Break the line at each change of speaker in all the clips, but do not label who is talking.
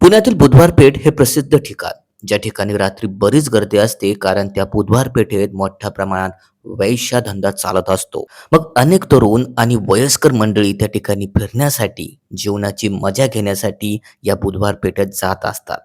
पुण्यातील बुधवार पेठ हे प्रसिद्ध ठिकाण, ज्या ठिकाणी रात्री बरीच गर्दी असते कारण त्या बुधवार पेठेत मोठ्या प्रमाणात धंदा चालत असतो. मग अनेक तरुण आणि वयस्कर मंडळी त्या ठिकाणी फिरण्यासाठी, जीवनाची मजा घेण्यासाठी या बुधवार पेठेत जात असतात.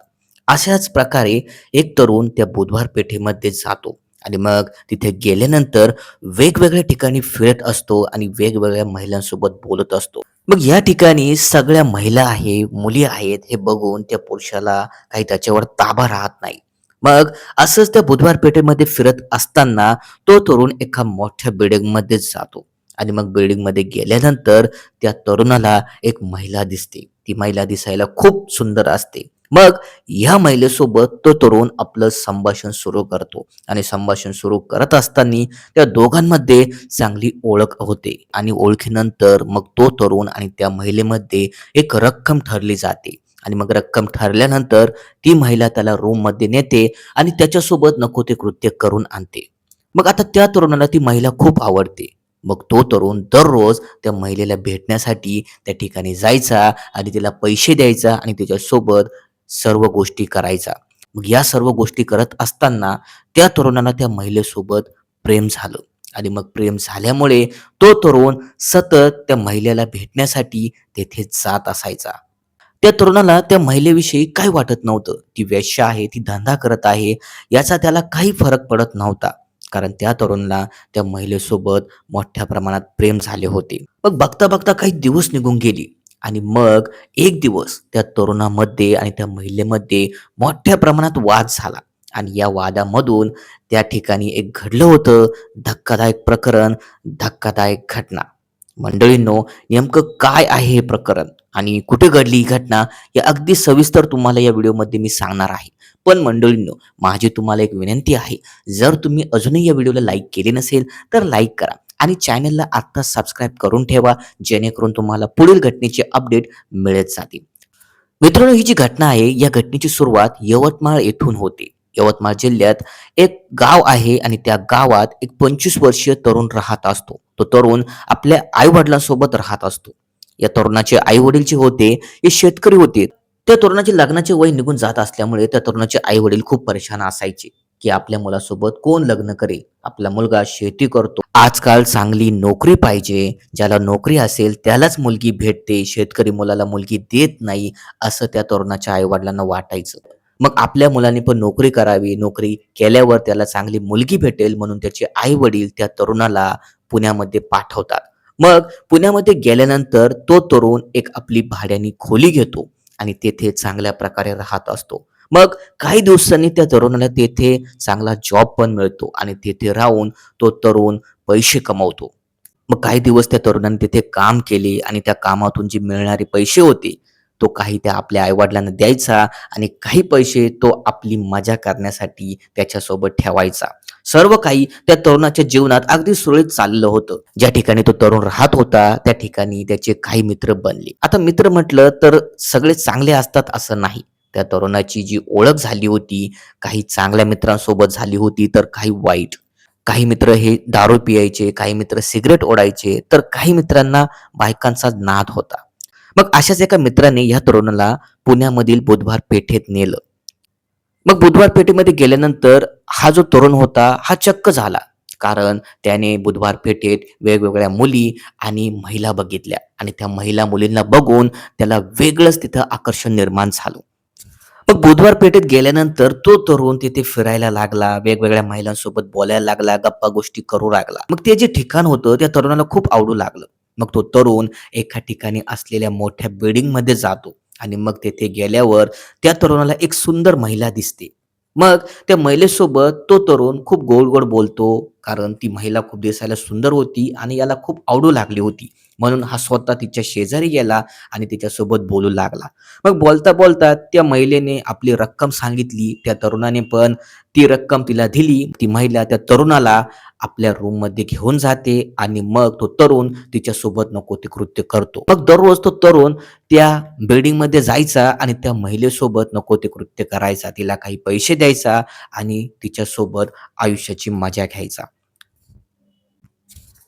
अशाच प्रकारे एक तरुण त्या बुधवार पेठेमध्ये जातो आणि मग तिथे गेल्यानंतर वेगवेगळ्या ठिकाणी फिरत असतो आणि वेगवेगळ्या महिलांसोबत बोलत असतो. मग या ठिकाणी सगळ्या महिला आहे, मुली आहेत हे बघून त्या पुरुषाला काही त्याच्यावर ताबा राहत नाही. मग असंच त्या बुधवार पेठेमध्ये फिरत असताना तो तरुण एका मोठ्या बिल्डिंगमध्ये जातो आणि मग बिल्डिंगमध्ये गेल्यानंतर त्या तरुणाला एक महिला दिसते. ती महिला दिसायला खूप सुंदर असते. मग ह्या महिलेसोबत तो तरुण आपलं संभाषण सुरू करतो आणि संभाषण सुरू करत असताना त्या दोघांमध्ये चांगली ओळख होते आणि ओळखीनंतर मग तो तरुण आणि त्या महिलेमध्ये एक रक्कम ठरली जाते आणि मग रक्कम ठरल्यानंतर ती महिला त्याला रूममध्ये नेते आणि त्याच्यासोबत नको ते कृत्य करून आणते. मग आता त्या तरुणाला ती महिला खूप आवडते. मग तो तरुण दररोज त्या महिलेला भेटण्यासाठी त्या ठिकाणी जायचा आणि तिला पैसे द्यायचा आणि तिच्यासोबत सर्व गोष्टी करायचा. मग या सर्व गोष्टी करत असताना त्या तरुणाला त्या महिलेसोबत प्रेम झालं आणि मग प्रेम झाल्यामुळे तो तरुण सतत त्या महिलेला भेटण्यासाठी तेथे जात असायचा. त्या तरुणाला त्या महिलेविषयी काही वाटत नव्हतं. ती वेश्या आहे, ती धंदा करत आहे, याचा त्याला काही फरक पडत नव्हता. कारण त्या तरुणाला त्या महिलेसोबत मोठ्या प्रमाणात प्रेम झाले होते. मग बघता बघता काही दिवस निघून गेली आणि मग एक दिवस त्या तरुणामध्ये आणि त्या महिलेमध्ये मोठ्या प्रमाणात वाद झाला आणि या वादामधून त्या ठिकाणी एक घडलं होतं धक्कादायक प्रकरण, धक्कादायक घटना. मंडळींनो, नेमकं काय आहे हे प्रकरण आणि कुठे घडली ही घटना हे अगदी सविस्तर तुम्हाला या व्हिडिओमध्ये मी सांगणार आहे. पण मंडळींनो, माझी तुम्हाला एक विनंती आहे. जर तुम्ही अजूनही या व्हिडिओला लाईक केले नसेल तर लाईक करा आणि चॅनलला आत्ताच सबस्क्राईब करून ठेवा, जेणेकरून तुम्हाला पुढील घटनेचे अपडेट मिळत जातील. मित्रांनो, ही जी घटना आहे या घटनेची सुरुवात यवतमाळ येथून होते. यवतमाळ जिल्ह्यात एक गाव आहे आणि त्या गावात एक 25 वर्षीय तरुण राहत असतो. तो तरुण आपल्या आई वडिलांसोबत राहत असतो. या तरुणाचे आई वडील जे होते हे शेतकरी होते. त्या तरुणाचे लग्नाचे वय निघून जात असल्यामुळे त्या तरुणाचे आई वडील खूप परेशान असायचे की आपल्या मुलासोबत कोण लग्न करेल. आपला मुलगा शेती करतो, आजकाल चांगली नोकरी पाहिजे, ज्याला नोकरी असेल त्यालाच मुलगी भेटते, शेतकरी मुलाला मुलगी देत नाही, असं त्या तरुणाच्या आई वडिलांना वाटायचं. मग आपल्या मुलाने पण नोकरी करावी, नोकरी केल्यावर त्याला चांगली मुलगी भेटेल म्हणून त्याचे आई वडील त्या तरुणाला पुण्यामध्ये पाठवतात. मग पुण्यामध्ये गेल्यानंतर तो तरुण एक आपली भाड्याने खोली घेतो आणि तेथे चांगल्या प्रकारे राहत असतो. मग काही दिवसांनी त्या तरुणाला तेथे चांगला जॉब पण मिळतो आणि तेथे राहून तो तरुण पैसे कमवतो. मग काही दिवस त्या तरुणाने तिथे काम केले आणि त्या कामातून जे मिळणारे पैसे होते, तो काही त्या आपल्या आई-वडिलांना द्यायचा आणि काही पैसे तो आपली मजा करण्यासाठी त्याच्यासोबत ठेवायचा. सर्व काही त्या तरुणाच्या जीवनात अगदी सुरळीत चाललं होतं. ज्या ठिकाणी तो तरुण राहत होता, त्या ठिकाणी त्याचे काही मित्र बनले. आता मित्र म्हटलं तर सगळे चांगले असतात असं नाही. त्या तरुणाची जी ओळख झाली होती, काही चांगल्या मित्रांसोबत झाली होती, तर काही वाईट. काही मित्र हे दारू पियायचे, काही मित्र सिगारेट ओढायचे, तर काही मित्रांना बायकांचा नाद होता. मग अशाच एका मित्राने या तरुणाला पुण्यामधील बुधवार पेठेत नेलं. मग बुधवार पेठेमध्ये गेल्यानंतर हा जो तरुण होता हा चक्क झाला. कारण त्याने बुधवार पेठेत वेगवेगळ्या मुली आणि महिला बघितल्या आणि त्या महिला मुलींना बघून त्याला वेगळंच तिथं आकर्षण निर्माण झालं. मग बुधवार पेठेत गेल्यानंतर तो तरुण तिथे फिरायला लागला, वेगवेगळ्या महिलांसोबत बोलायला लागला, गप्पा गोष्टी करू लागला. मग ते जे ठिकाण होतं त्या तरुणाला खूप आवडू लागलं. मग तो तरुण एका ठिकाणी असलेल्या मोठ्या बिल्डिंगमध्ये जातो आणि मग तेथे गेल्यावर त्या तरुणाला एक सुंदर महिला दिसते. मग त्या महिलेसोबत तो तरुण खूप गोड-गोड बोलतो, कारण ती महिला खूप दिसायला सुंदर होती आणि याला खूप आवडू लागली होती. म्हणून हा स्वतः तिच्या शेजारी गेला आणि तिच्यासोबत बोलू लागला. मग बोलता-बोलता त्या महिलेने आपली रक्कम सांगितली. त्या तरुणाने पण ती रक्कम तिला दिली. ती महिला त्या तरुणाला आपल्या रूममध्ये घेऊन जाते आणि मग तो तरुण तिच्यासोबत नको ते कृत्य करतो. मग दररोज तो तरुण त्या बिल्डिंगमध्ये जायचा आणि त्या महिलेसोबत नको ते कृत्य करायचा. तिला काही पैसे द्यायचा आणि तिच्यासोबत आयुष्याची मजा घ्यायचा.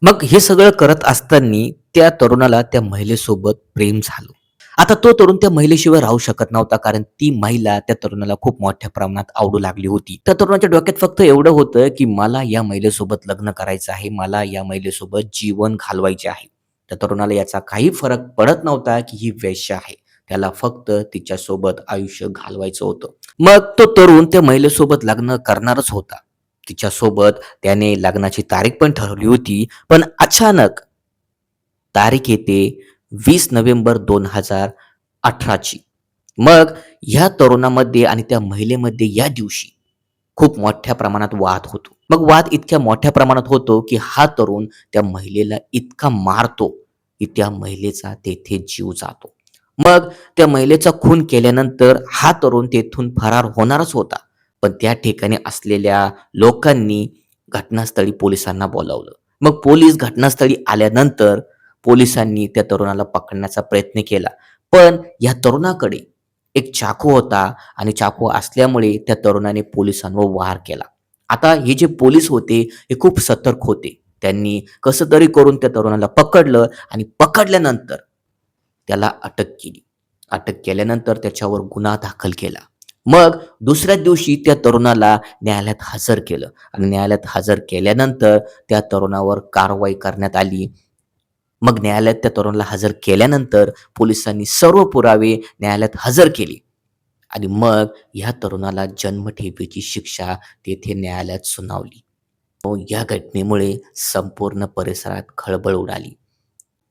मग हे सगळं करत असताना त्या तरुणाला त्या महिलेसोबत प्रेम झालं आता तो तरुण त्या महिलेशिवाय राहू शकत नव्हता, कारण ती महिला त्या तरुणाला खूप मोठ्या प्रमाणात आवडू लागली होती. त्या तरुणाच्या डोक्यात फक्त एवढं होतं, की मला या महिलेसोबत लग्न करायचं आहे. मला या महिलेसोबत जीवन घालवायचे आहे. त्या तरुणाला याचा काही फरक पडत नव्हता, की ही वेश्या आहे. त्याला फक्त तिच्यासोबत आयुष्य घालवायचं होतं. मग तो तरुण त्या महिलेसोबत लग्न करणारच होता. तिच्यासोबत त्याने लग्नाची तारीख पण ठरवली होती. पण अचानक तारीख येते 20 नोव्हेंबर 2018 ची. मग ह्या तरुणामध्ये आणि त्या महिलेमध्ये या दिवशी खूप मोठ्या प्रमाणात वाद होतो. मग वाद इतक्या मोठ्या प्रमाणात होतो, की हा तरुण त्या महिलेला इतका मारतो, की त्या महिलेचा तेथे जीव जातो. मग त्या महिलेचा खून केल्यानंतर हा तरुण तेथून फरार होणारच होता. पण त्या ठिकाणी असलेल्या लोकांनी घटनास्थळी पोलिसांना बोलावलं. मग पोलीस घटनास्थळी आल्यानंतर पोलिसांनी त्या तरुणाला पकडण्याचा प्रयत्न केला. पण या तरुणाकडे एक चाकू होता आणि चाकू असल्यामुळे त्या तरुणाने पोलिसांवर वार केला. आता हे जे पोलीस होते हे खूप सतर्क होते. त्यांनी कसं तरी करून त्या तरुणाला पकडलं आणि पकडल्यानंतर त्याला अटक केली. अटक केल्यानंतर त्याच्यावर गुन्हा दाखल केला. मग दुसऱ्याच दिवशी त्या तरुणाला न्यायालयात हजर केलं आणि न्यायालयात हजर केल्यानंतर त्या तरुणावर कारवाई करण्यात आली. मग न्यायालयात त्या तरुणाला हजर केल्यानंतर पोलिसांनी सर्व पुरावे न्यायालयात हजर केले आणि मग ह्या तरुणाला जन्मठेपेची शिक्षा तेथे न्यायालयात सुनावली. मग या घटनेमुळे संपूर्ण परिसरात खळबळ उडाली.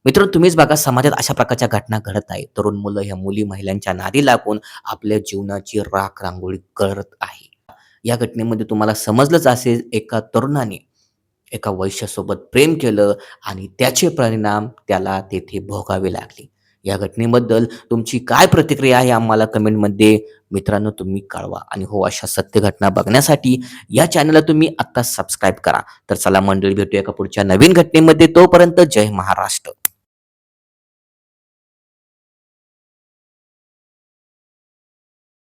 मित्रांनो, तुम्हीच बघा, समाजात अशा प्रकारच्या घटना घडत आहेत. तरुण मुलं ह्या मुली महिलांच्या नादी लागून आपल्या जीवनाची राख-रांगोळी करत आहे. या घटनेमध्ये तुम्हाला समजलंच असेल, एका तरुणाने एका वैश्यासोबत प्रेम केलं आणि त्याचे परिणाम त्याला तेथे भोगावे लागले. या घटनेबद्दल तुमची काय प्रतिक्रिया आहे आम्हाला कमेंटमध्ये मित्रांनो तुम्ही कळवा. आणि हो, अशा सत्य घटना बघण्यासाठी या चॅनलला तुम्ही आत्ता सबस्क्राईब करा. तर चला मंडळी, भेटूया एका पुढच्या नवीन घटनेमध्ये. तोपर्यंत जय महाराष्ट्र.